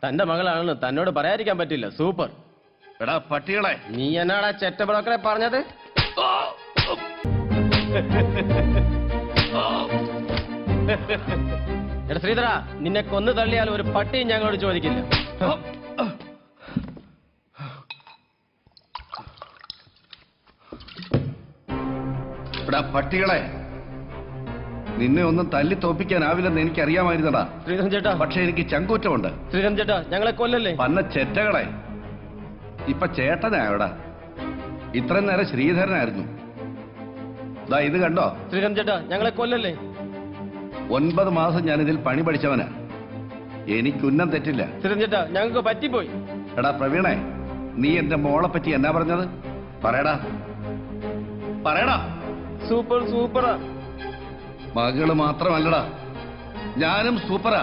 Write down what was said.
തന്റെ മകളാണെന്ന് തന്നോട് പറയാതിരിക്കാൻ പറ്റില്ല. സൂപ്പർ. എടാ പട്ടികളെ, നീ എന്നാടാ ചെറ്റ ബ്രോക്കറെ പറഞ്ഞത്? എടാ ശ്രീധര, നിന്നെ കൊന്നു തള്ളിയാൽ ഒരു പട്ടിയും ഞങ്ങളോട് ചോദിക്കില്ല. എടാ പട്ടികളെ, നിന്നെ ഒന്നും തല്ലി തോപ്പിക്കാനാവില്ലെന്ന് എനിക്കറിയാമായിരുന്നടാ. ശ്രീധരൻ ചേട്ടാ. പക്ഷെ എനിക്ക് ചങ്കൂറ്റമുണ്ട്. ശ്രീധരൻ ചേട്ടാ, ഞങ്ങളെ കൊല്ലല്ലേ. പന്ന ചെറ്റകളെ, ഇപ്പൊ ചേട്ടനായോടാ. ഇത്രയും നേരം ശ്രീധരനായിരുന്നു. ദാ ഇത് കണ്ടോ? ശ്രീധരൻ ചേട്ടാ, ഞങ്ങളെ കൊല്ലല്ലേ. 9 മാസം ഞാനിതിൽ പണി പഠിച്ചവനാ. എനിക്കുന്നം തെറ്റില്ല. ശ്രീധരൻ ചേട്ടാ, ഞങ്ങൾക്ക് പറ്റിപ്പോയി. എടാ പ്രവീണേ, നീ എന്റെ മോളെ പറ്റി എന്നാ പറഞ്ഞത്? പറയടാ പറയടാ. സൂപ്പർ സൂപ്പറാ. മകള് മാത്രമല്ലടാ, ഞാനും സൂപ്പറാ.